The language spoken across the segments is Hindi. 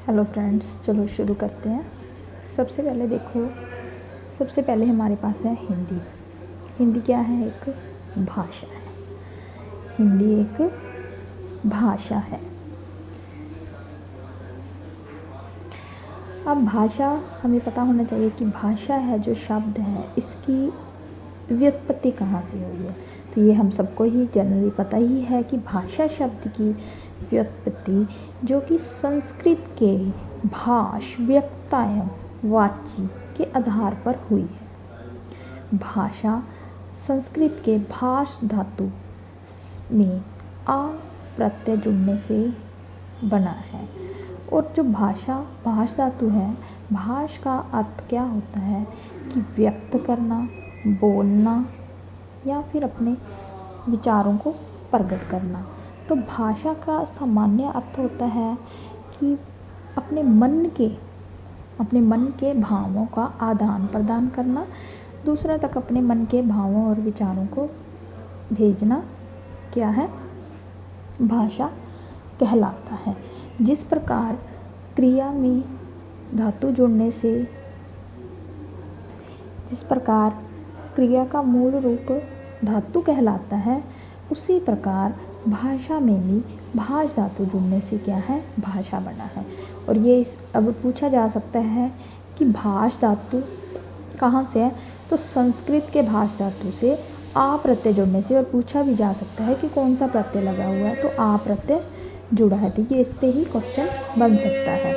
हेलो फ्रेंड्स, चलो शुरू करते हैं। सबसे पहले देखो, सबसे पहले हमारे पास है हिंदी। हिंदी क्या है? एक भाषा है। हिंदी एक भाषा है। अब भाषा हमें पता होना चाहिए कि भाषा है जो शब्द है, इसकी व्युत्पत्ति कहाँ से हुई है। तो ये हम सबको ही जनरली पता ही है कि भाषा शब्द की व्युत्पत्ति जो कि संस्कृत के भाष व्यक्तायम वाची के आधार पर हुई है। भाषा संस्कृत के भाष धातु में आ प्रत्यय जुड़ने से बना है। और जो भाष धातु है, भाष का अर्थ क्या होता है कि व्यक्त करना, बोलना या फिर अपने विचारों को प्रकट करना। तो भाषा का सामान्य अर्थ होता है कि अपने मन के भावों का आदान प्रदान करना, दूसरे तक अपने मन के भावों और विचारों को भेजना क्या है? भाषा कहलाता है। जिस प्रकार क्रिया में धातु जुड़ने से, जिस प्रकार क्रिया का मूल रूप धातु कहलाता है, उसी प्रकार भाषा में भी भाष धातु जुड़ने से क्या है? भाषा बना है। और ये अब पूछा जा सकता है कि भाष धातु कहाँ से है? तो संस्कृत के भाष धातु से आ प्रत्यय जुड़ने से। और पूछा भी जा सकता है कि कौन सा प्रत्यय लगा हुआ है, तो आ प्रत्यय जुड़ा है। तो ये इस पे ही क्वेश्चन बन सकता है।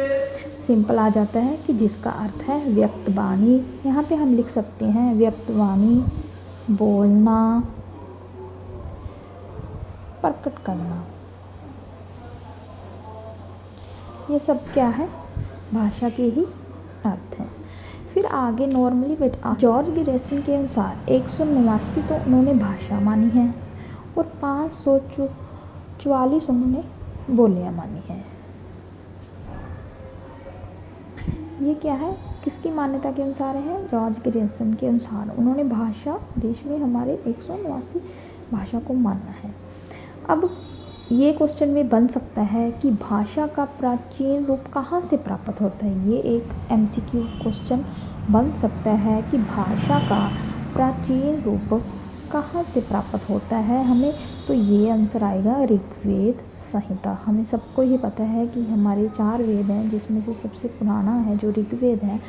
सिंपल आ जाता है कि जिसका अर्थ है व्यक्त वाणी। यहाँ पे हम लिख सकते हैं व्यक्त वाणी, बोलना, प्रकट करना। ये सब क्या है? भाषा के ही अर्थ हैं। फिर आगे नॉर्मली जॉर्ज गिरेसन के अनुसार 189 तो उन्होंने भाषा मानी है और 544 उन्होंने बोलियां मानी है। ये क्या है? किसकी मान्यता के अनुसार है? जॉर्ज गिरेसन के अनुसार उन्होंने भाषा देश में हमारे 189 भाषा को माना है। अब ये क्वेश्चन में बन सकता है कि भाषा का प्राचीन रूप कहाँ से प्राप्त होता है। ये एक MCQ क्वेश्चन बन सकता है कि भाषा का प्राचीन रूप कहाँ से प्राप्त होता है हमें। तो ये आंसर आएगा ऋग्वेद संहिता। हमें सबको ही पता है कि हमारे 4 वेद हैं, जिसमें से सबसे पुराना है जो ऋग्वेद है,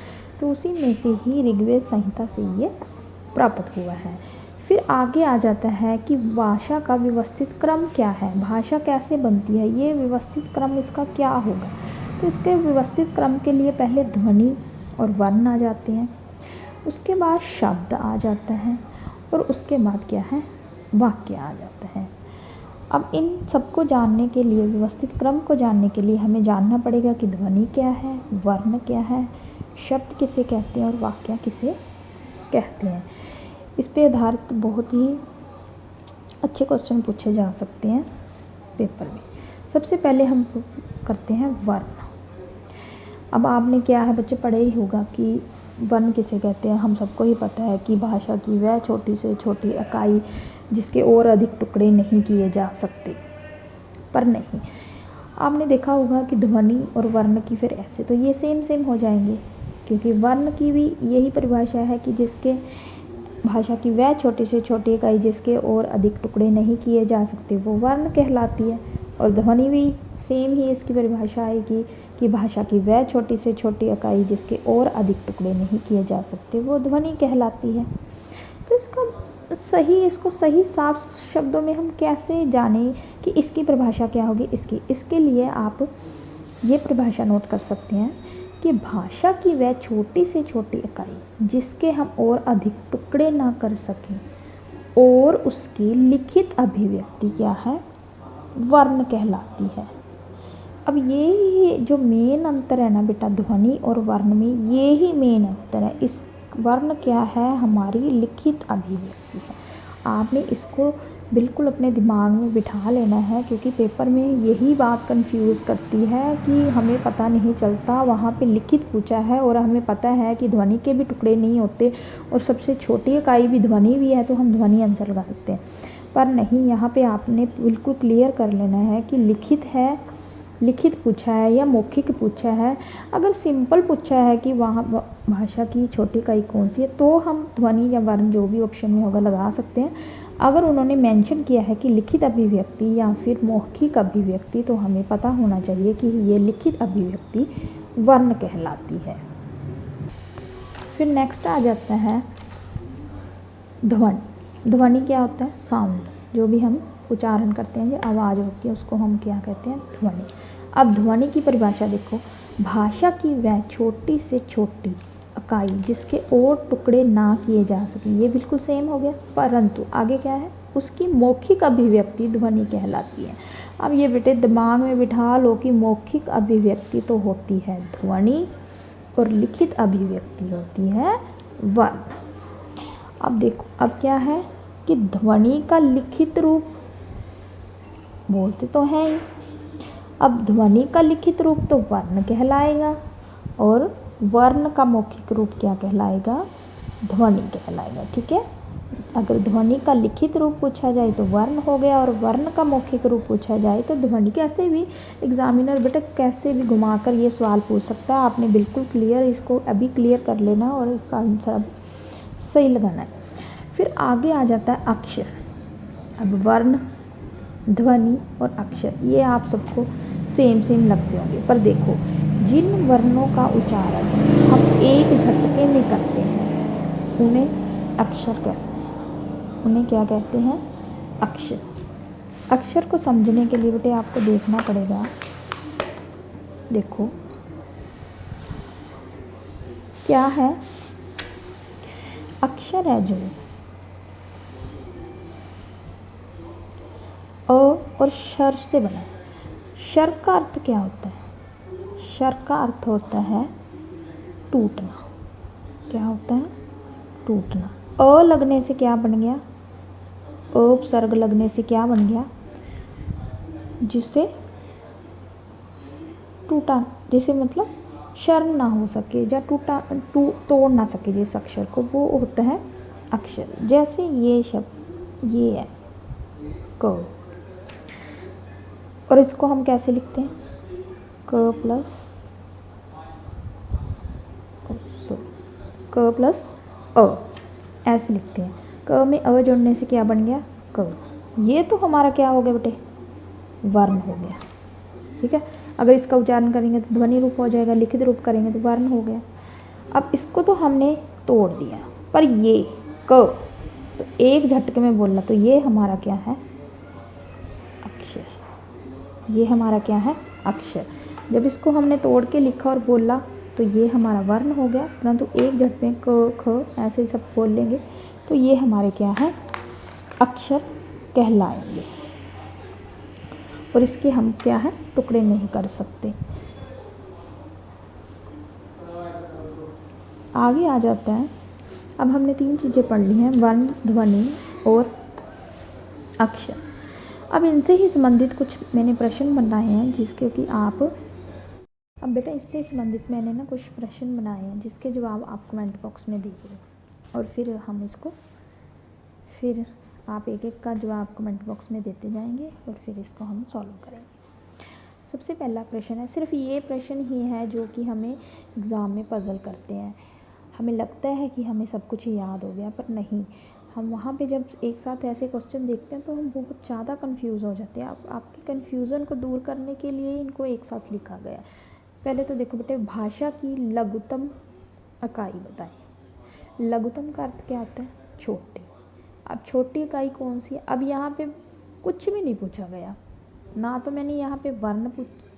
तो उसी में से ही ऋग्वेद संहिता से ये प्राप्त हुआ है। फिर आगे आ जाता है कि भाषा का व्यवस्थित क्रम क्या है, भाषा कैसे बनती है, ये व्यवस्थित क्रम इसका क्या होगा। तो इसके व्यवस्थित क्रम के लिए पहले ध्वनि और वर्ण आ जाते हैं, उसके बाद शब्द आ जाता है और उसके बाद क्या है? वाक्य आ जाता है। अब इन सबको जानने के लिए, व्यवस्थित क्रम को जानने के लिए हमें जानना पड़ेगा कि ध्वनि क्या है, वर्ण क्या है, शब्द किसे कहते हैं और वाक्य किसे कहते हैं। इस पे आधारित बहुत ही अच्छे क्वेश्चन पूछे जा सकते हैं पेपर में। सबसे पहले हम करते हैं वर्ण। अब आपने क्या है बच्चे पढ़े ही होगा कि वर्ण किसे कहते हैं। हम सबको ही पता है कि भाषा की वह छोटी से छोटी इकाई जिसके और अधिक टुकड़े नहीं किए जा सकते। पर नहीं, आपने देखा होगा कि ध्वनि और वर्ण की फिर ऐसे तो ये सेम हो जाएंगे, क्योंकि वर्ण की भी यही परिभाषा है कि जिसके भाषा की वह छोटी से छोटी इकाई जिसके और अधिक टुकड़े नहीं किए जा सकते, वो वर्ण कहलाती है। और ध्वनि भी सेम ही इसकी परिभाषा आएगी कि भाषा की वह छोटी से छोटी इकाई जिसके और अधिक टुकड़े नहीं किए जा सकते, वो ध्वनि कहलाती है। तो इसको सही साफ शब्दों में हम कैसे जानें कि इसकी परिभाषा क्या होगी। इसके लिए आप ये परिभाषा नोट कर सकते हैं कि भाषा की वह छोटी से छोटी इकाई जिसके हम और अधिक टुकड़े ना कर सकें और उसकी लिखित अभिव्यक्ति क्या है? वर्ण कहलाती है। अब ये जो मेन अंतर है ना बेटा, ध्वनि और वर्ण में, ये ही मेन अंतर है। इस वर्ण क्या है? हमारी लिखित अभिव्यक्ति है। आपने इसको बिल्कुल अपने दिमाग में बिठा लेना है, क्योंकि पेपर में यही बात कंफ्यूज करती है कि हमें पता नहीं चलता। वहाँ पे लिखित पूछा है और हमें पता है कि ध्वनि के भी टुकड़े नहीं होते और सबसे छोटी इकाई भी ध्वनि भी है, तो हम ध्वनि आंसर लगा सकते हैं। पर नहीं, यहाँ पे आपने बिल्कुल क्लियर कर लेना है कि लिखित है लिखित पूछा है या मौखिक पूछा है, अगर सिंपल पूछा है कि वहाँ भाषा की छोटी इकाई कौन सी है, तो हम ध्वनि या वर्ण जो भी ऑप्शन में होगा लगा सकते हैं। अगर उन्होंने मेंशन किया है कि लिखित अभिव्यक्ति या फिर मौखिक अभिव्यक्ति, तो हमें पता होना चाहिए कि ये लिखित अभिव्यक्ति वर्ण कहलाती है। फिर नेक्स्ट आ जाता है ध्वनि। ध्वनि क्या होता है? साउंड। जो भी हम उच्चारण करते हैं, जो आवाज़ होती है, उसको हम क्या कहते हैं? ध्वनि। अब ध्वनि की परिभाषा देखो, भाषा की वह छोटी से छोटी इकाई जिसके और टुकड़े ना किए जा सके, ये बिल्कुल सेम हो गया, परंतु आगे क्या है? उसकी मौखिक अभिव्यक्ति ध्वनि कहलाती है। अब ये बेटे दिमाग में बिठा लो कि मौखिक अभिव्यक्ति तो होती है ध्वनि और लिखित अभिव्यक्ति होती है वर्ण। अब देखो, अब क्या है कि ध्वनि का लिखित रूप बोलते तो हैं ही, अब ध्वनि का लिखित रूप तो वर्ण कहलाएगा और वर्ण का मौखिक रूप क्या कहलाएगा? ध्वनि कहलाएगा। ठीक है, अगर ध्वनि का लिखित रूप पूछा जाए तो वर्ण हो गया और वर्ण का मौखिक रूप पूछा जाए तो ध्वनि। कैसे भी एग्जामिनर बेटा कैसे भी घुमाकर ये सवाल पूछ सकता है, आपने बिल्कुल क्लियर इसको अभी क्लियर कर लेना और इसका आंसर सही लगाना है। फिर आगे आ जाता है अक्षर। अब वर्ण, ध्वनि और अक्षर ये आप सबको सेम लगते होंगे, पर देखो जिन वर्णों का उच्चारण हम एक झटके में करते हैं उन्हें अक्षर कहते हैं। उन्हें क्या कहते हैं? अक्षर। अक्षर को समझने के लिए बेटे आपको देखना पड़ेगा, देखो क्या है अक्षर है जो अ और शर से बना है। शर का अर्थ क्या होता है? शर का अर्थ होता है टूटना। क्या होता है? टूटना। अ लगने से क्या बन गया? अ उपसर्ग लगने से क्या बन गया? जिससे टूटा, जैसे मतलब शर्म ना हो सके या तोड़ ना सके जिस अक्षर को, वो होता है अक्षर। जैसे ये शब्द ये है क, और इसको हम कैसे लिखते हैं? क प्लस अ ऐसे लिखते हैं। क में अ जोड़ने से क्या बन गया? क। ये तो हमारा क्या हो गया बेटे? वर्ण हो गया। ठीक है, अगर इसका उच्चारण करेंगे तो ध्वनि रूप हो जाएगा, लिखित रूप करेंगे तो वर्ण हो गया। अब इसको तो हमने तोड़ दिया, पर ये क तो एक झटके में बोलना, तो ये हमारा क्या है? अक्षर। ये हमारा क्या है? अक्षर। जब इसको हमने तोड़ के लिखा और बोला तो ये हमारा वर्ण हो गया, परंतु एक झटके में क ख ऐसे सब बोल लेंगे तो ये हमारे क्या है? अक्षर कहलाएंगे और इसके हम क्या है? टुकड़े नहीं कर सकते। आगे आ जाता है, अब हमने 3 चीज़ें पढ़ ली हैं, वर्ण, ध्वनि और अक्षर। अब इनसे ही संबंधित कुछ मैंने प्रश्न बनाए हैं जिसके कि आप, अब बेटा इससे संबंधित मैंने ना कुछ प्रश्न बनाए हैं जिसके जवाब आप कमेंट बॉक्स में दीजिए और फिर हम इसको, फिर आप एक एक का जवाब कमेंट बॉक्स में देते जाएंगे और फिर इसको हम सॉल्व करेंगे। सबसे पहला प्रश्न है, सिर्फ ये प्रश्न ही है जो कि हमें एग्ज़ाम में पज़ल करते हैं। हमें लगता है कि हमें सब कुछ याद हो गया, पर नहीं। हम वहाँ पे जब एक साथ ऐसे क्वेश्चन देखते हैं तो हम बहुत ज़्यादा कंफ्यूज हो जाते हैं। आपकी कन्फ्यूज़न को दूर करने के लिए इनको एक साथ लिखा गया। पहले तो देखो बेटे, भाषा की लघुत्तम इकाई बताएं। लघुत्तम का अर्थ क्या होता है? छोटी। अब छोटी इकाई कौन सी है? अब यहाँ पे कुछ भी नहीं पूछा गया, ना तो मैंने यहाँ पे वर्ण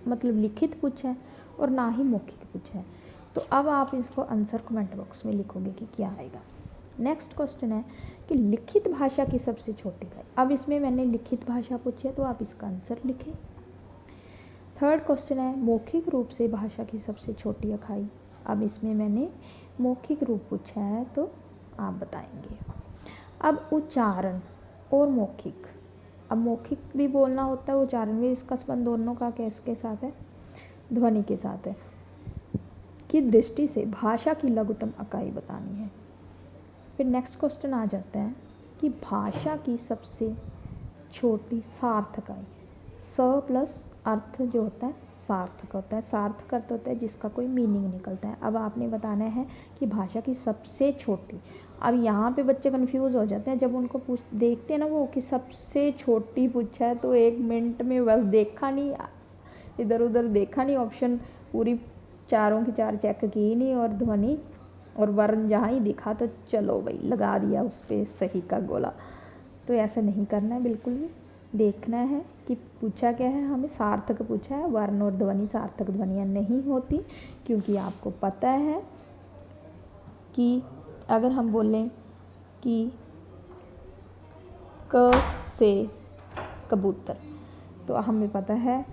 मतलब लिखित पूछा है और ना ही मौखिक पूछा है। तो अब आप इसको आंसर कमेंट बॉक्स में लिखोगे कि क्या आएगा। नेक्स्ट क्वेश्चन है कि लिखित भाषा की सबसे छोटी इकाई। अब इसमें मैंने लिखित भाषा पूछी है तो आप इसका आंसर लिखें। थर्ड क्वेश्चन है मौखिक रूप से भाषा की सबसे छोटी इकाई। अब इसमें मैंने मौखिक रूप पूछा है तो आप बताएंगे। अब उच्चारण और मौखिक, अब मौखिक भी बोलना होता है, उच्चारण भी, इसका संबंध दोनों का किसके साथ है? ध्वनि के साथ है। की दृष्टि से भाषा की लघुत्तम इकाई बतानी है। फिर नेक्स्ट क्वेश्चन आ जाता है कि भाषा की सबसे छोटी सार्थ इकाई। स प्लस अर्थ जो होता है सार्थक होता है। सार्थक अर्थ होता है जिसका कोई मीनिंग निकलता है। अब आपने बताना है कि भाषा की सबसे छोटी। अब यहाँ पे बच्चे कंफ्यूज हो जाते हैं जब उनको देखते हैं ना वो कि सबसे छोटी पूछा है, तो 1 मिनट में बस देखा नहीं, इधर उधर देखा नहीं, ऑप्शन पूरी चारों की चार चेक की नहीं, और ध्वनि और वर्ण जहाँ ही दिखा तो चलो भाई लगा दिया उस पर सही का गोला। तो ऐसा नहीं करना है, बिल्कुल भी देखना है कि पूछा क्या है। हमें सार्थक पूछा है, वर्ण और ध्वनि सार्थक ध्वनियाँ नहीं होती, क्योंकि आपको पता है कि अगर हम बोलें कि क से कबूतर, तो हमें पता है,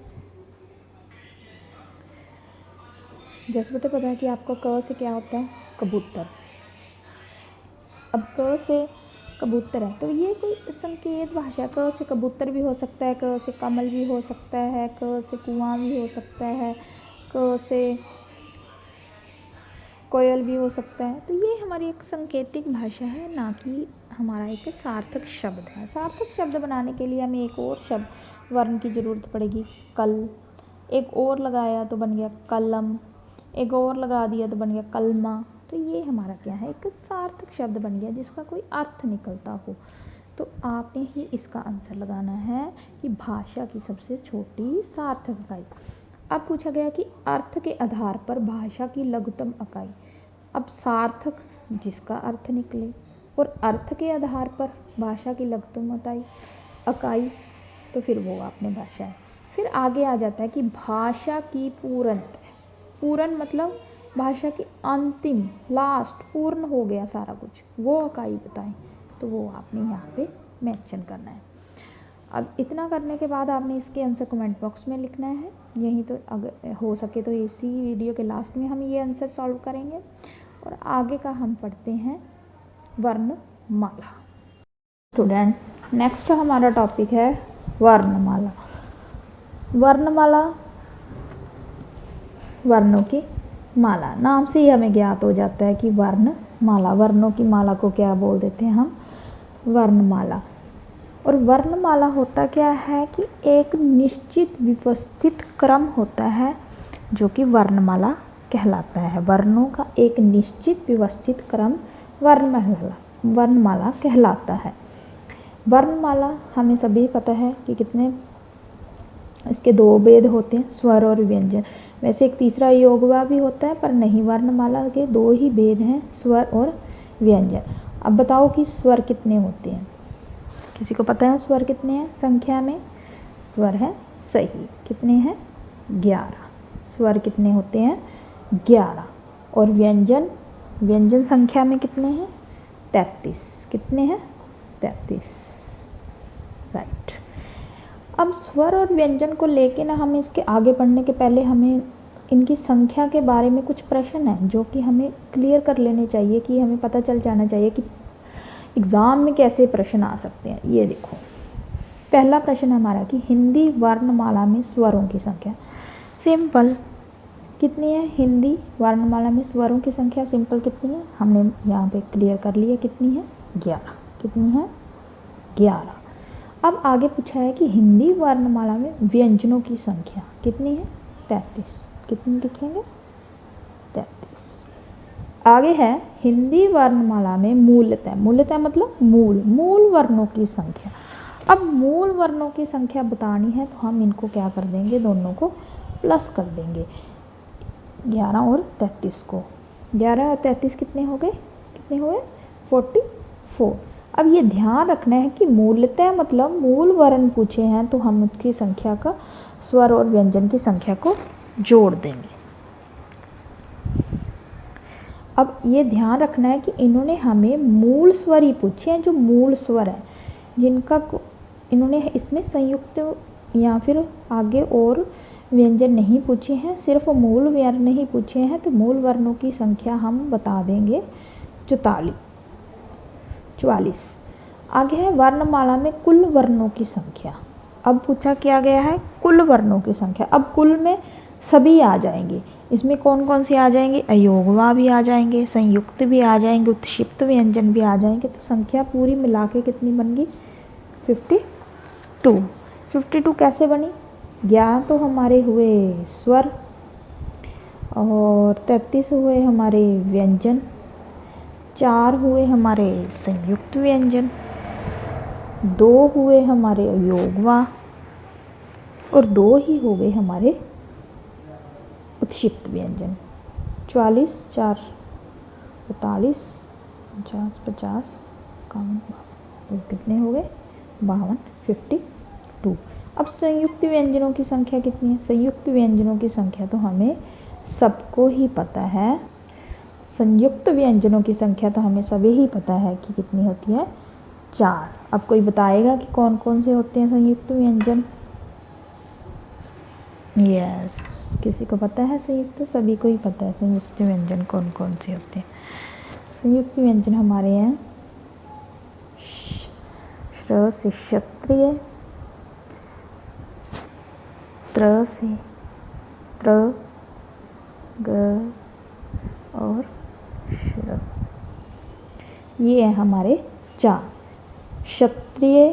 जैसे बेटे पता है कि आपको क से क्या होता है, कबूतर। अब क से कबूतर है, तो ये कोई संकेत भाषा, क से कबूतर भी हो सकता है, क से कमल भी हो सकता है, क से कुआं भी हो सकता है, क से कोयल भी हो सकता है। तो ये हमारी एक सांकेतिक भाषा है, ना कि हमारा एक सार्थक शब्द है। सार्थक शब्द बनाने के लिए हमें एक और शब्द वर्ण की ज़रूरत पड़ेगी, कल। एक और लगाया तो बन गया कलम, एक और लगा दिया तो बन गया कलमा। तो ये हमारा क्या है, एक सार्थक शब्द बन गया जिसका कोई अर्थ निकलता हो। तो आपने ही इसका आंसर लगाना है कि भाषा की सबसे छोटी सार्थक इकाई। अब पूछा गया कि अर्थ के आधार पर भाषा की लघुतम इकाई। अब सार्थक जिसका अर्थ निकले और अर्थ के आधार पर भाषा की लघुतम इकाई, तो फिर वो आपने भाषा है। फिर आगे आ जाता है कि भाषा की पूर्णता। पूर्ण मतलब भाषा की अंतिम, लास्ट, पूर्ण हो गया सारा कुछ, वो इकाई बताएं। तो वो आपने यहाँ पे मेंशन करना है। अब इतना करने के बाद आपने इसके आंसर कमेंट बॉक्स में लिखना है। यही तो अगर हो सके तो इसी वीडियो के लास्ट में हम ये आंसर सॉल्व करेंगे। और आगे का हम पढ़ते हैं वर्णमाला। स्टूडेंट, नेक्स्ट हमारा टॉपिक है वर्णमाला। वर्णमाला, वर्णों की माला। नाम से ही हमें ज्ञात हो जाता है कि वर्णमाला, वर्णों की माला को क्या बोल देते हैं हम, वर्णमाला। और वर्णमाला होता क्या है कि एक निश्चित व्यवस्थित क्रम होता है जो कि वर्णमाला कहलाता है। वर्णों का एक निश्चित व्यवस्थित क्रम वर्णमाला कहलाता है। वर्णमाला हमें सभी पता है कि कितने इसके 2 भेद होते हैं, स्वर और व्यंजन। वैसे एक तीसरा योगवा भी होता है, पर नहीं, वर्णमाला के 2 ही भेद हैं, स्वर और व्यंजन। अब बताओ कि स्वर कितने होते हैं, किसी को पता है स्वर कितने हैं संख्या में? स्वर है सही, कितने हैं? 11। स्वर कितने होते हैं? 11। और व्यंजन, व्यंजन संख्या में कितने हैं? 33। कितने हैं? 33। राइट। अब स्वर और व्यंजन को लेके ना, हमें इसके आगे बढ़ने के पहले हमें इनकी संख्या के बारे में कुछ प्रश्न हैं जो कि हमें क्लियर कर लेने चाहिए, कि हमें पता चल जाना चाहिए कि एग्ज़ाम में कैसे प्रश्न आ सकते हैं। ये देखो, पहला प्रश्न हमारा कि हिंदी वर्णमाला में स्वरों की संख्या। सिंपल, कितनी है हिंदी वर्णमाला में स्वरों की संख्या? सिंपल कितनी है, हमने यहाँ पे क्लियर कर लिया, कितनी है? 11। कितनी है? 11। अब आगे पूछा है कि हिंदी वर्णमाला में व्यंजनों की संख्या कितनी है? 33। कितनी लिखेंगे? 33। आगे है हिंदी वर्णमाला में मूलतः, मूलतः मतलब मूल वर्णों की संख्या। अब मूल वर्णों की संख्या बतानी है तो हम इनको क्या कर देंगे, दोनों को प्लस कर देंगे, 11 और 33 को। 11 और 33 कितने हो गए? कितने हुए? 44। अब ये ध्यान रखना है कि मूलतः मतलब मूल वर्ण पूछे हैं तो हम उसकी संख्या का स्वर और व्यंजन की संख्या को जोड़ देंगे। अब ये ध्यान रखना है कि इन्होंने हमें मूल स्वर ही पूछे हैं, जो मूल स्वर है, जिनका इन्होंने इसमें संयुक्त या फिर आगे और व्यंजन नहीं पूछे हैं, सिर्फ मूल वर्ण ही पूछे हैं। तो मूल वर्णों की संख्या हम बता देंगे 44। आगे है वर्णमाला में कुल वर्णों की संख्या। अब पूछा क्या गया है? कुल वर्णों की संख्या। अब कुल में सभी आ जाएंगे, इसमें कौन कौन से आ जाएंगे? अयोगवा भी आ जाएंगे, संयुक्त भी आ जाएंगे, उत्क्षिप्त व्यंजन भी आ जाएंगे। तो संख्या पूरी मिला के कितनी बन गई? 52। 52 कैसे बनी? 11 तो हमारे हुए स्वर और 33 हुए हमारे व्यंजन, 4 हुए हमारे संयुक्त व्यंजन, 2 हुए हमारे अयोगवा और 2 ही हो गए हमारे उत्क्षिप्त व्यंजन। 44 4 45 50 50 कितने हो गए 52 52। अब संयुक्त व्यंजनों की संख्या कितनी है? संयुक्त व्यंजनों की संख्या तो हमें सबको ही पता है। संयुक्त व्यंजनों की संख्या तो हमें सभी ही पता है कि कितनी होती है 4। अब कोई बताएगा कि कौन कौन से होते हैं संयुक्त व्यंजन? यस, किसी को पता है संयुक्त? सभी को ही पता है संयुक्त व्यंजन कौन कौन से होते हैं। संयुक्त व्यंजन हमारे हैं श्र से क्षत्रिय, त्र से त्र, ग और श्र। ये है हमारे 4। क्षत्रिय,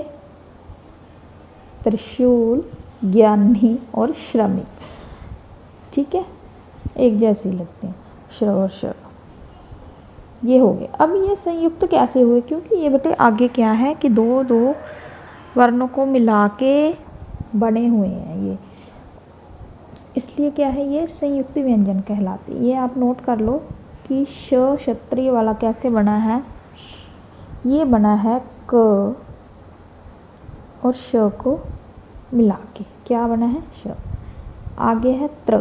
त्रिशूल, ज्ञानी और श्रमिक। ठीक है, एक जैसे लगते हैं श्र और श्र। ये हो गए। अब ये संयुक्त कैसे हुए? क्योंकि ये बेटे आगे क्या है कि दो दो वर्णों को मिला के बने हुए हैं ये, इसलिए क्या है ये संयुक्त व्यंजन कहलाते। ये आप नोट कर लो कि श क्षत्रिय वाला कैसे बना है। ये बना है क और श को मिला के, क्या बना है श। आगे है त्र,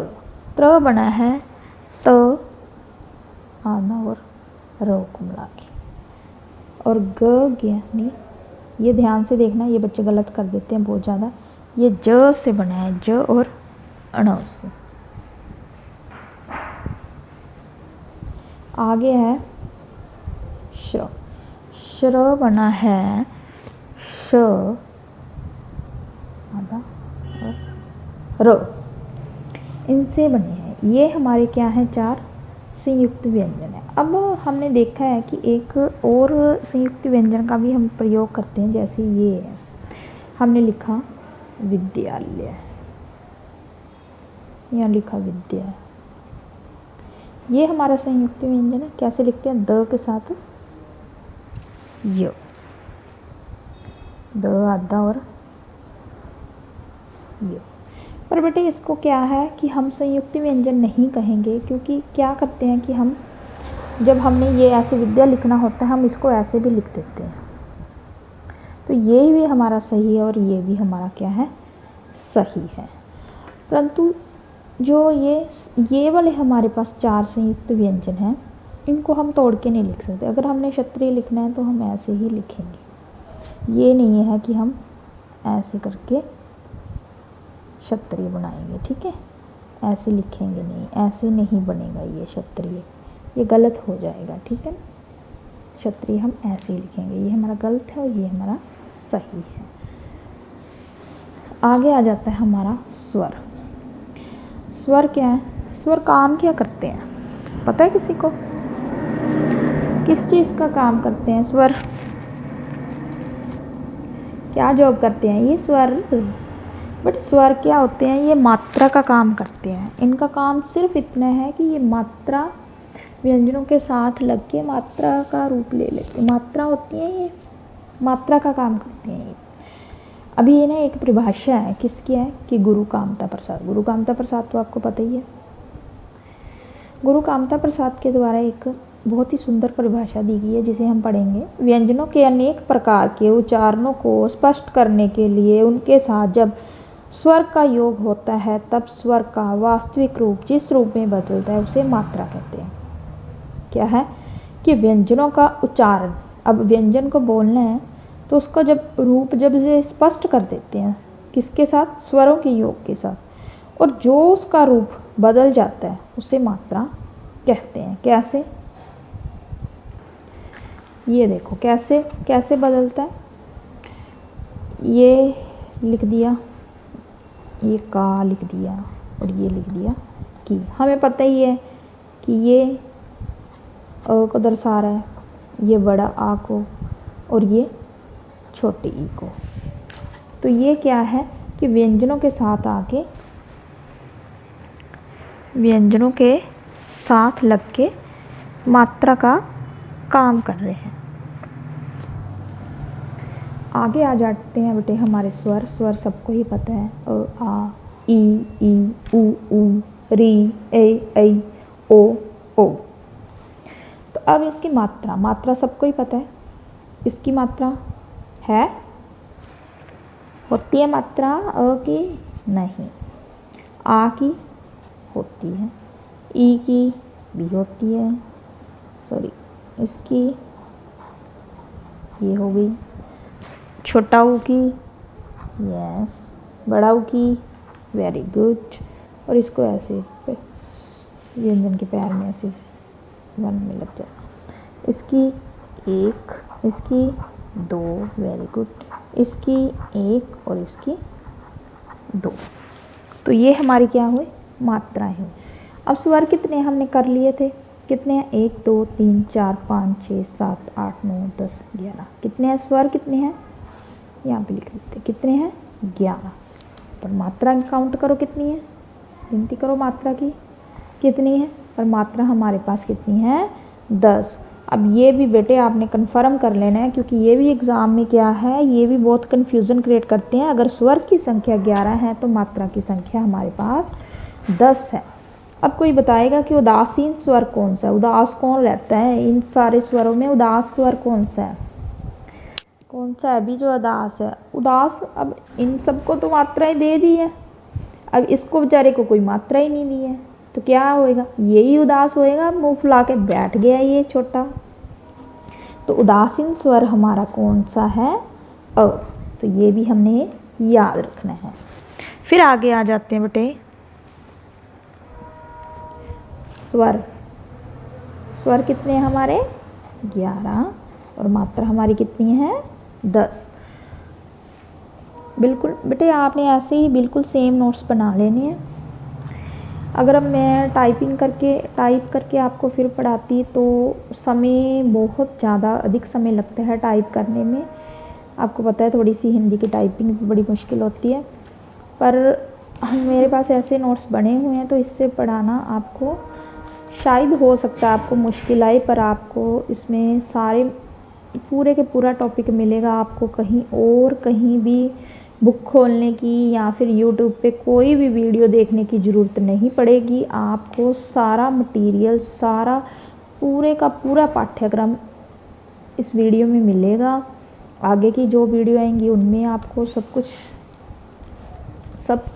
त्र बना है त आधा और र को मिला के। और ग ज्ञानी, ये ध्यान से देखना, ये बच्चे गलत कर देते हैं बहुत ज़्यादा। ये ज से बना है, ज और अण से। आगे है श्र, श्र बना है श आधा और र, इनसे बने हैं। ये हमारे क्या है 4 संयुक्त व्यंजन है। अब हमने देखा है कि एक और संयुक्त व्यंजन का भी हम प्रयोग करते हैं, जैसे ये है, हमने लिखा विद्यालय, यहाँ लिखा विद्या, ये हमारा संयुक्त व्यंजन है। कैसे लिखते हैं? द के साथ य, द आधा और य। पर बेटे इसको क्या है कि हम संयुक्त व्यंजन नहीं कहेंगे, क्योंकि क्या करते हैं कि हम जब हमने ये ऐसे विद्या लिखना होता है हम इसको ऐसे भी लिख देते हैं, तो ये भी हमारा सही है और ये भी हमारा क्या है सही है। परंतु जो ये वाले हमारे पास 4 संयुक्त व्यंजन हैं, इनको हम तोड़ के नहीं लिख सकते। अगर हमने क्षत्रिय लिखना है तो हम ऐसे ही लिखेंगे, ये नहीं है कि हम ऐसे करके क्षत्रिय बनाएंगे। ठीक है, ऐसे लिखेंगे नहीं, ऐसे नहीं बनेगा ये क्षत्रिय, ये गलत हो जाएगा। ठीक है, क्षत्रिय हम ऐसे ही लिखेंगे, ये हमारा गलत है और ये हमारा सही है। आगे आ जाता है हमारा स्वर। स्वर क्या है? स्वर काम क्या करते हैं? पता है किसी को? किस चीज़ का काम करते हैं स्वर? क्या जॉब करते हैं ये स्वर? बट स्वर क्या होते हैं? ये मात्रा का काम करते हैं। इनका काम सिर्फ इतना है कि ये मात्रा व्यंजनों के साथ लग के मात्रा का रूप ले लेते हैं। मात्रा होती है, ये मात्रा का काम करते हैं ये। अभी ये ना एक परिभाषा है, किसकी है कि गुरु कामता प्रसाद। गुरु कामता प्रसाद तो आपको पता ही है। गुरु कामता प्रसाद के द्वारा एक बहुत ही सुंदर परिभाषा दी गई है, जिसे हम पढ़ेंगे। व्यंजनों के अनेक प्रकार के उच्चारणों को स्पष्ट करने के लिए उनके साथ जब स्वर का योग होता है, तब स्वर का वास्तविक रूप जिस रूप में बदलता है उसे मात्रा कहते हैं। क्या है कि व्यंजनों का उच्चारण, अब व्यंजन को बोलना है तो उसका जब रूप जब से स्पष्ट कर देते हैं, किसके साथ? स्वरों के योग के साथ, और जो उसका रूप बदल जाता है उसे मात्रा कहते हैं। कैसे? ये देखो कैसे कैसे बदलता है। ये लिख दिया, ये का लिख दिया और ये लिख दिया की। हमें पता ही है कि ये अ को दर्शा रहा है, ये बड़ा आ को और ये छोटी ई को। तो ये क्या है? कि व्यंजनों के साथ आके, व्यंजनों के साथ लग के मात्रा का काम कर रहे हैं। आगे आ जाते हैं बेटे हमारे स्वर। स्वर सबको ही पता है, अ आ ई उ री ए ऐ ओ ओ। तो अब इसकी मात्रा, मात्रा सबको ही पता है। इसकी मात्रा है, होती है मात्रा अ की नहीं, आ की होती है, ई की भी होती है, सॉरी इसकी ये हो गई, छोटा ऊ की यस, बड़ा ऊ की वेरी गुड, और इसको ऐसे व्यंजन के पैर में ऐसे वन में लग जाए। इसकी एक, इसकी दो, वेरी गुड, इसकी एक और इसकी दो। तो ये हमारी क्या हुई, मात्रा है। अब स्वर कितने हमने कर लिए थे, कितने हैं, 1 2 3 4 5 6 7 8 9 10 11। कितने हैं स्वर, कितने हैं, यहाँ पे लिख लेते, कितने हैं 11। पर मात्रा काउंट करो कितनी है, गिनती करो मात्रा की कितनी है, पर मात्रा हमारे पास कितनी है 10। अब ये भी बेटे आपने कंफर्म कर लेना है, क्योंकि ये भी एग्ज़ाम में क्या है, ये भी बहुत कन्फ्यूज़न क्रिएट करते हैं। अगर स्वर की संख्या 11 है तो मात्रा की संख्या हमारे पास 10 है। अब कोई बताएगा कि उदासीन स्वर कौन सा है, उदास कौन रहता है इन सारे स्वरों में, उदास स्वर कौन सा है, कौन सा है अभी जो उदास है, उदास। अब इन सबको तो मात्रा ही दे दी है, अब इसको बेचारे को कोई मात्रा ही नहीं दी है, तो क्या होएगा, यही उदास होएगा, मुंह फुला के बैठ गया ये छोटा। तो उदासीन स्वर हमारा कौन सा है, अ। तो ये भी हमने याद रखना है। फिर आगे आ जाते हैं बेटे स्वर। स्वर कितने हैं हमारे 11, और मात्रा हमारी कितनी है 10। बिल्कुल बेटे आपने ऐसे ही बिल्कुल सेम नोट्स बना लेने हैं। अगर अब मैं टाइप करके आपको फिर पढ़ाती तो समय बहुत ज़्यादा अधिक समय लगता है टाइप करने में। आपको पता है थोड़ी सी हिंदी की टाइपिंग बड़ी मुश्किल होती है, पर मेरे पास ऐसे नोट्स बने हुए हैं, तो इससे पढ़ाना आपको शायद हो सकता है आपको मुश्किल आए, पर आपको इसमें सारे पूरे के पूरा टॉपिक मिलेगा। आपको कहीं और कहीं भी बुक खोलने की या फिर यूट्यूब पे कोई भी वीडियो देखने की ज़रूरत नहीं पड़ेगी। आपको सारा मटेरियल, सारा पूरे का पूरा पाठ्यक्रम इस वीडियो में मिलेगा। आगे की जो वीडियो आएंगी उनमें आपको सब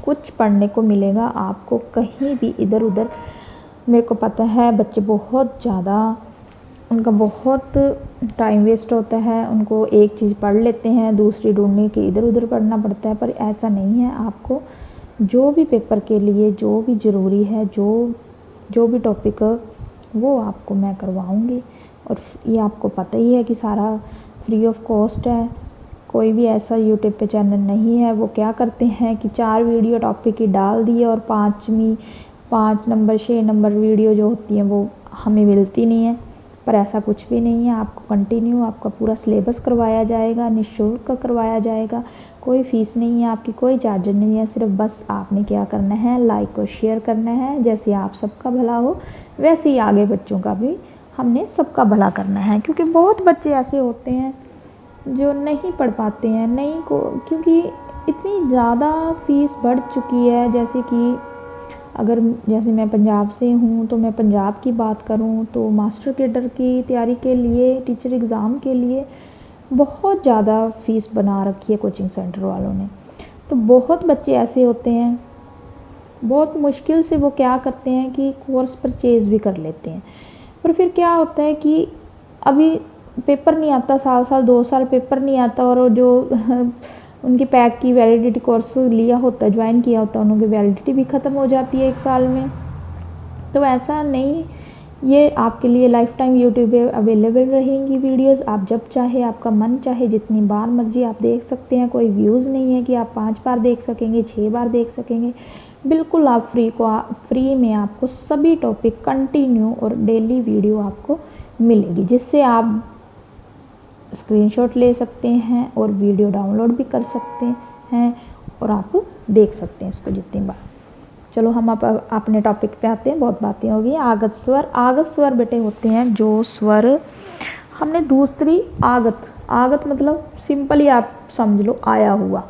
कुछ पढ़ने को मिलेगा। आपको कहीं भी इधर उधर, मेरे को पता है बच्चे बहुत ज़्यादा, उनका बहुत टाइम वेस्ट होता है, उनको एक चीज़ पढ़ लेते हैं, दूसरी ढूंढने के इधर उधर पढ़ना पड़ता है, पर ऐसा नहीं है। आपको जो भी पेपर के लिए जो भी ज़रूरी है, जो भी टॉपिक वो आपको मैं करवाऊँगी। और ये आपको पता ही है कि सारा फ्री ऑफ कॉस्ट है। कोई भी ऐसा यूट्यूब पे चैनल नहीं है, वो क्या करते हैं कि 4 वीडियो टॉपिक की डाल दिए और 5 नंबर 6 नंबर वीडियो जो होती हैं वो हमें मिलती नहीं है। पर ऐसा कुछ भी नहीं है, आपको कंटिन्यू आपका पूरा सिलेबस करवाया जाएगा, निःशुल्क करवाया जाएगा, कोई फ़ीस नहीं है, आपकी कोई चार्ज नहीं है। सिर्फ बस आपने क्या करना है, लाइक और शेयर करना है। जैसे आप सबका भला हो वैसे ही आगे बच्चों का भी हमने सबका भला करना है, क्योंकि बहुत बच्चे ऐसे होते हैं जो नहीं पढ़ पाते हैं, क्योंकि इतनी ज़्यादा फ़ीस बढ़ चुकी है। जैसे मैं पंजाब से हूँ, तो मैं पंजाब की बात करूँ तो मास्टर कैडर की तैयारी के लिए, टीचर एग्ज़ाम के लिए बहुत ज़्यादा फ़ीस बना रखी है कोचिंग सेंटर वालों ने। तो बहुत बच्चे ऐसे होते हैं, बहुत मुश्किल से वो क्या करते हैं कि कोर्स परचेज़ भी कर लेते हैं, पर फिर क्या होता है कि अभी पेपर नहीं आता, साल 2 साल पेपर नहीं आता, और जो उनकी पैक की वैलिडिटी कोर्स लिया होता है, ज्वाइन किया होता है, उनकी वैलिडिटी भी ख़त्म हो जाती है 1 साल में। तो ऐसा नहीं, ये आपके लिए लाइफ टाइम यूट्यूब पे अवेलेबल रहेंगी वीडियोस। आप जब चाहे, आपका मन चाहे जितनी बार मर्जी आप देख सकते हैं। कोई व्यूज़ नहीं है कि आप 5 बार देख सकेंगे, 6 बार देख सकेंगे। बिल्कुल आप फ्री में आपको सभी टॉपिक कंटिन्यू और डेली वीडियो आपको मिलेगी, जिससे आप स्क्रीनशॉट ले सकते हैं और वीडियो डाउनलोड भी कर सकते हैं और आप देख सकते हैं इसको जितनी बार। चलो हम अपने टॉपिक पे आते हैं, बहुत बातें हो गई। आगत स्वर, आगत स्वर बेटे होते हैं जो स्वर हमने दूसरी आगत, आगत मतलब सिंपली आप समझ लो आया हुआ।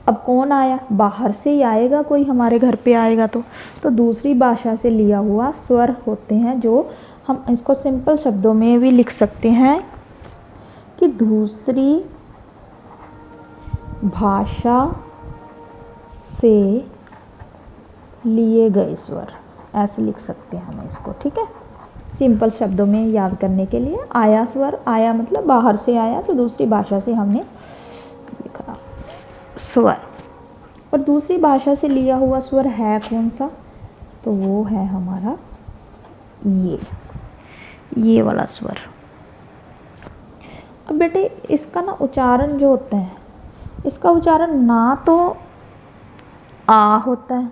अब कौन आया, बाहर से ही आएगा, कोई हमारे घर पे आएगा तो दूसरी भाषा से लिया हुआ स्वर होते हैं, जो हम इसको सिंपल शब्दों में भी लिख सकते हैं कि दूसरी भाषा से लिए गए स्वर, ऐसे लिख सकते हैं हम इसको। ठीक है, सिंपल शब्दों में याद करने के लिए। आया स्वर, आया मतलब बाहर से आया, तो दूसरी भाषा से हमने लिखा स्वर। और दूसरी भाषा से लिया हुआ स्वर है कौन सा, तो वो है हमारा ये वाला स्वर। अब बेटे इसका ना उच्चारण जो होता है, इसका उच्चारण ना तो आ होता है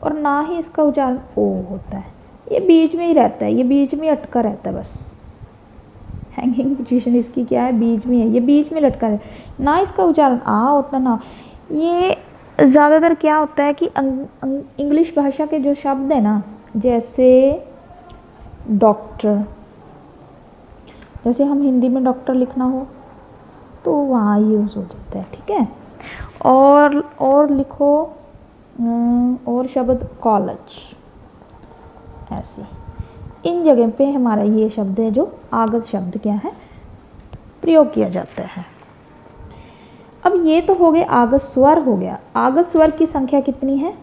और ना ही इसका उच्चारण ओ होता है, ये बीच में ही रहता है, ये बीच में अटका रहता है बस। हैंगिंग पोजीशन इसकी क्या है, बीच में है, ये बीच में लटका है। ना इसका उच्चारण आ होता ना, ये ज़्यादातर क्या होता है कि इंग्लिश भाषा के जो शब्द है ना, जैसे डॉक्टर, जैसे हम हिंदी में डॉक्टर लिखना हो तो वहाँ यूज़ हो जाता है। ठीक है, और लिखो और शब्द कॉलेज, ऐसे इन जगह पे हमारा ये शब्द है जो आगत शब्द क्या है प्रयोग किया जाता है। अब ये तो हो गए आगत स्वर हो गया। आगत स्वर की संख्या कितनी है,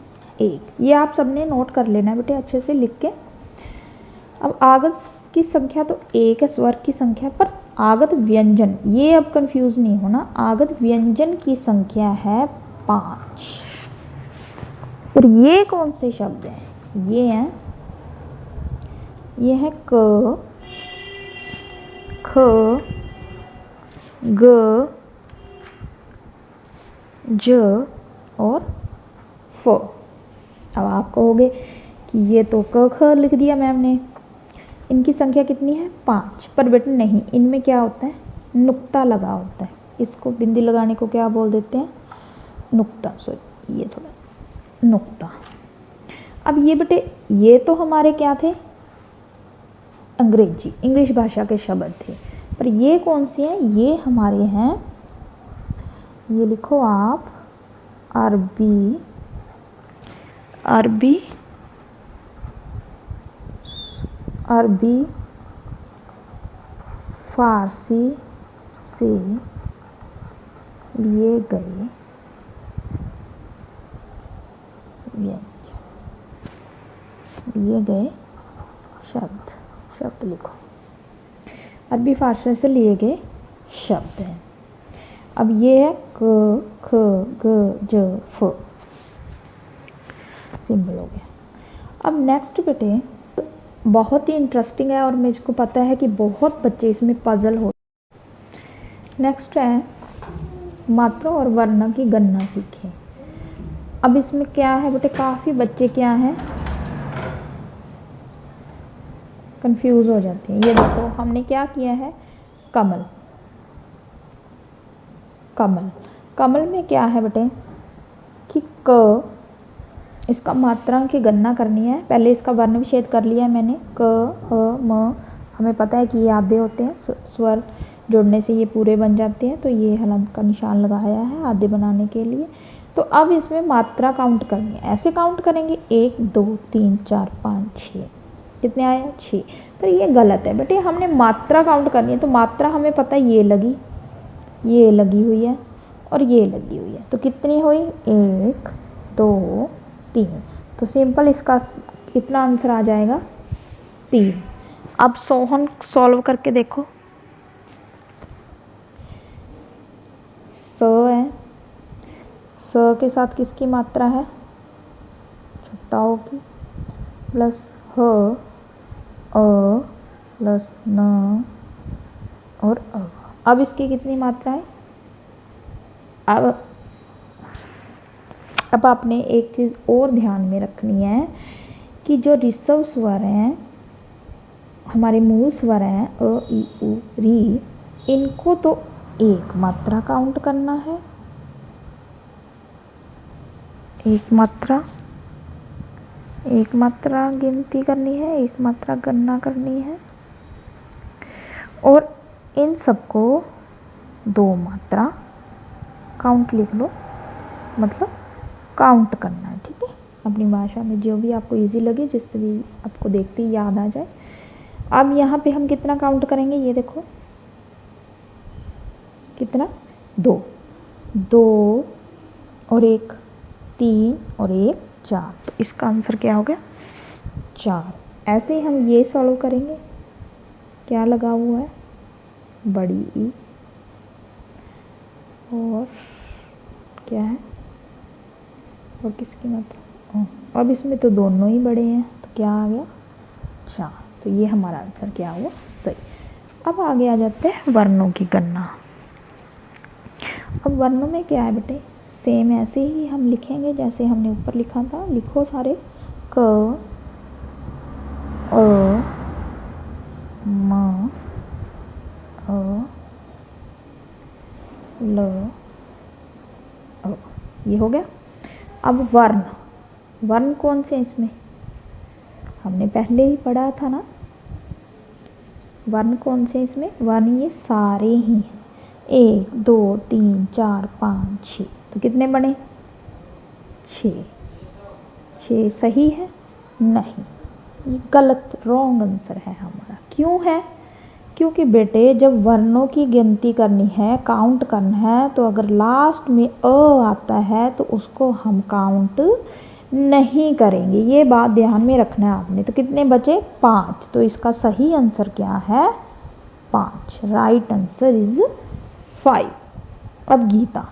एक। ये आप सबने नोट कर लेना है बेटे अच्छे से लिख के। अब आगत की संख्या तो एक है स्वर की संख्या, पर आगत व्यंजन, ये अब कंफ्यूज नहीं होना, आगत व्यंजन की संख्या है 5। और ये कौन से शब्द हैं, ये है क, ख, ग, ज और फ। अब आप कहोगे कि ये तो क ख लिख दिया मैम ने, इनकी संख्या कितनी है 5। पर बेटा नहीं, इनमें क्या होता है नुक्ता लगा होता है, इसको बिंदी लगाने को क्या बोल देते हैं, नुक्ता। सॉरी, ये थोड़ा नुक्ता। अब ये बेटे ये तो हमारे क्या थे, अंग्रेजी इंग्लिश भाषा के शब्द थे, पर ये कौन से हैं, ये हमारे हैं, ये लिखो आप अरबी, अरबी, अरबी फारसी से लिए गए शब्द लिखो, अरबी फारसी से लिए गए शब्द हैं। अब ये है क, ख, ग, ज, फ, सिंबल हो गया। अब नेक्स्ट बेटे बहुत ही इंटरेस्टिंग है और मुझको पता है कि बहुत बच्चे इसमें पजल हो। नेक्स्ट है मात्रा और वर्ण की गणना सीखें। अब इसमें क्या है बेटे, काफ़ी बच्चे क्या हैं कंफ्यूज हो जाते हैं। ये देखो हमने क्या किया है, कमल, कमल, कमल में क्या है बेटे कि क, इसका मात्रा की गणना करनी है। पहले इसका वर्ण विच्छेद कर लिया है मैंने, क, अ, म, हमें पता है कि ये आधे होते हैं, स्वर जोड़ने से ये पूरे बन जाते हैं, तो ये हलंत का निशान लगाया है आधे बनाने के लिए। तो अब इसमें मात्रा काउंट करनी है, ऐसे काउंट करेंगे 1 2 3 4 5 6, कितने आया 6। पर ये गलत है बेटे, हमने मात्रा काउंट करनी है। तो मात्रा हमें पता है ये लगी हुई है और ये लगी हुई है, तो कितनी हुई 1 2 3। तो सिंपल इसका कितना आंसर आ जाएगा 3। अब सोहन सॉल्व करके देखो, स है, स के साथ किसकी मात्रा है, छुट्टा की, प्लस ह, अ प्लस न और अ। अब इसकी कितनी मात्रा है, अब आपने एक चीज़ और ध्यान में रखनी है कि जो ऋषभ स्वर हैं, हमारे मूल स्वर हैं अ ई उ री, इनको तो एक मात्रा काउंट करना है एक मात्रा गिनती करनी है, एक मात्रा गणना करनी है, और इन सबको 2 मात्रा काउंट लिख लो, मतलब काउंट करना है। ठीक है, अपनी भाषा में जो भी आपको इजी लगे, जिससे भी आपको देखते ही याद आ जाए। अब यहाँ पे हम कितना काउंट करेंगे, ये देखो कितना, 2 और 1 3 और 1 4, तो इसका आंसर क्या हो गया 4। ऐसे ही हम ये सॉल्व करेंगे। क्या लगा हुआ है, बड़ी ई, और क्या है, और किसकी मात्रा, अब इसमें तो दोनों ही बड़े हैं, तो क्या आ गया 4। तो ये हमारा आंसर क्या हुआ, सही। अब आगे आ जाते हैं वर्णों की गणना। अब वर्णों में क्या है बेटे, सेम ऐसे ही हम लिखेंगे जैसे हमने ऊपर लिखा था। लिखो सारे, क, अ, म, अ, ल, अ, ये हो गया। अब वर्ण कौन से इसमें, हमने पहले ही पढ़ा था ना, वर्ण कौन से इसमें, वर्ण ये सारे ही हैं। 1 2 3 4 5 6, तो कितने बने 6 सही है, नहीं ये गलत, रॉन्ग आंसर है हमारा। क्यों है, क्योंकि बेटे जब वर्णों की गिनती करनी है, काउंट करना है, तो अगर लास्ट में अ आता है तो उसको हम काउंट नहीं करेंगे। ये बात ध्यान में रखना है आपने। तो कितने बचे 5, तो इसका सही आंसर क्या है 5। Right answer is 5। अब गीता,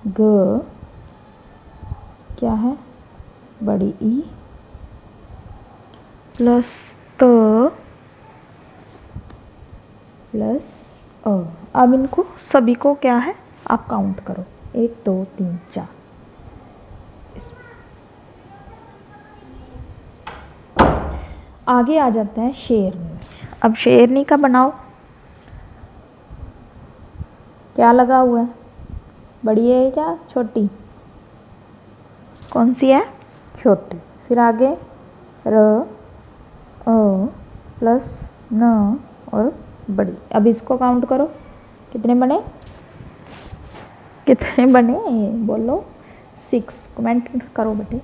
ग क्या है, बड़ी ई प्लस त प्लस अ। अब इनको सभी को क्या है, आप काउंट करो, 1 2 3 4। आगे आ जाता है शेरनी। अब शेरनी का बनाओ, क्या लगा हुआ है, बड़ी है या छोटी, कौन सी है, छोटी। फिर आगे र, अ प्लस न और बड़ी। अब इसको काउंट करो, कितने बने, कितने बने बोलो, 6। कमेंट करो बेटे,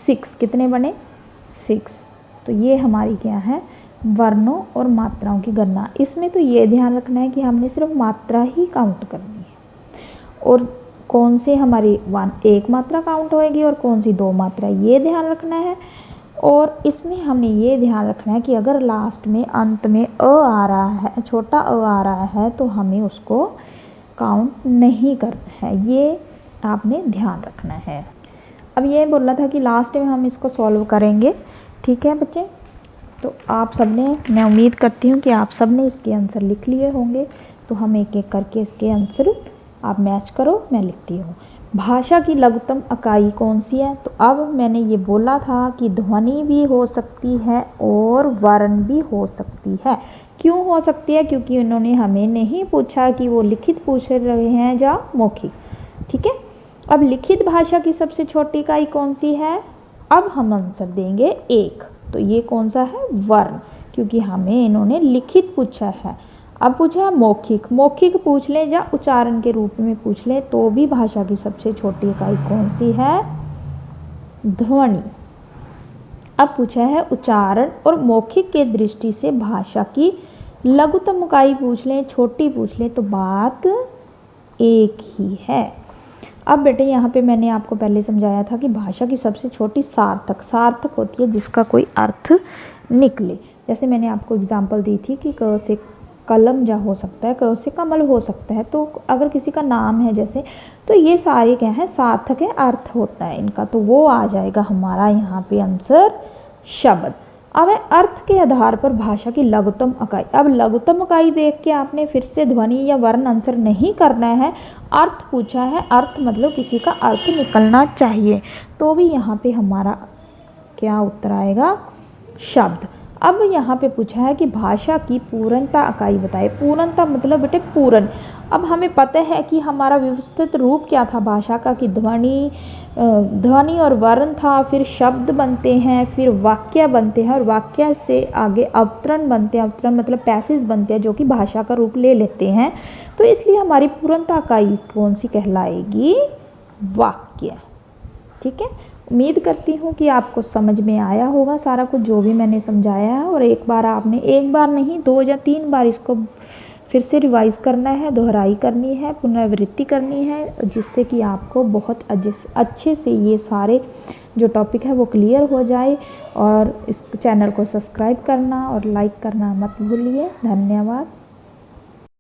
6 कितने बने 6। तो ये हमारी क्या है, वर्णों और मात्राओं की गणना। इसमें तो ये ध्यान रखना है कि हमने सिर्फ मात्रा ही काउंट करनी है, और कौन से हमारी 1 मात्रा काउंट होएगी और कौन सी 2 मात्रा, ये ध्यान रखना है। और इसमें हमने ये ध्यान रखना है कि अगर लास्ट में अंत में अ आ रहा है, छोटा अ आ रहा है, तो हमें उसको काउंट नहीं करना है, ये आपने ध्यान रखना है। अब ये बोला था कि लास्ट में हम इसको सॉल्व करेंगे। ठीक है बच्चे, तो आप सबने, मैं उम्मीद करती हूँ कि आप सबने इसके आंसर लिख लिए होंगे। तो हम एक एक करके इसके आंसर आप मैच करो, मैं लिखती हूँ। भाषा की लघुत्तम इकाई कौन सी है, तो अब मैंने ये बोला था कि ध्वनि भी हो सकती है और वर्ण भी हो सकती है। क्यों हो सकती है, क्योंकि उन्होंने हमें नहीं पूछा कि वो लिखित पूछ रहे हैं या मौखिक। ठीक है, अब लिखित भाषा की सबसे छोटी इकाई कौन सी है, अब हम आंसर देंगे 1। तो ये कौन सा है, वर्ण, क्योंकि हमें इन्होंने लिखित पूछा है। अब पूछा है मौखिक, मौखिक पूछ ले या उच्चारण के रूप में पूछ ले तो भी भाषा की सबसे छोटी इकाई कौन सी है, ध्वनि। अब पूछा है उच्चारण और मौखिक के दृष्टि से भाषा की लघुत्तम इकाई पूछ ले, छोटी पूछ ले, तो बात एक ही है। अब बेटे यहाँ पे मैंने आपको पहले समझाया था कि भाषा की सबसे छोटी सार्थक होती है जिसका कोई अर्थ निकले। जैसे मैंने आपको एग्जांपल दी थी कि क से कलम जा हो सकता है, क से कमल हो सकता है। तो अगर किसी का नाम है जैसे, तो ये सारे क्या है, सार्थक है, अर्थ होता है इनका, तो वो आ जाएगा हमारा यहाँ पे आंसर शब्द। अब है अर्थ के आधार पर भाषा की लघुत्तम इकाई। अब लघुत्तम इकाई देख के आपने फिर से ध्वनि या वर्ण आंसर नहीं करना है, अर्थ पूछा है, अर्थ मतलब किसी का अर्थ निकलना चाहिए, तो भी यहाँ पे हमारा क्या उत्तर आएगा, शब्द। अब यहाँ पे पूछा है कि भाषा की पूर्णता इकाई बताए। पूर्णता मतलब बेटे पूर्ण। अब हमें पता है कि हमारा व्यवस्थित रूप क्या था भाषा का, कि ध्वनि ध्वनि और वर्ण था, फिर शब्द बनते हैं, फिर वाक्य बनते हैं और वाक्य से आगे अवतरण बनते हैं। अवतरण मतलब पैसेज बनते हैं जो कि भाषा का रूप ले लेते हैं। तो इसलिए हमारी पूर्णता इकाई कौन सी कहलाएगी? वाक्य। ठीक है, उम्मीद करती हूँ कि आपको समझ में आया होगा सारा कुछ जो भी मैंने समझाया है। और एक बार आपने, एक बार नहीं 2 या 3 बार इसको फिर से रिवाइज़ करना है, दोहराई करनी है, पुनरावृत्ति करनी है, जिससे कि आपको बहुत अच्छे से ये सारे जो टॉपिक है वो क्लियर हो जाए। और इस चैनल को सब्सक्राइब करना और लाइक करना मत भूलिए। धन्यवाद।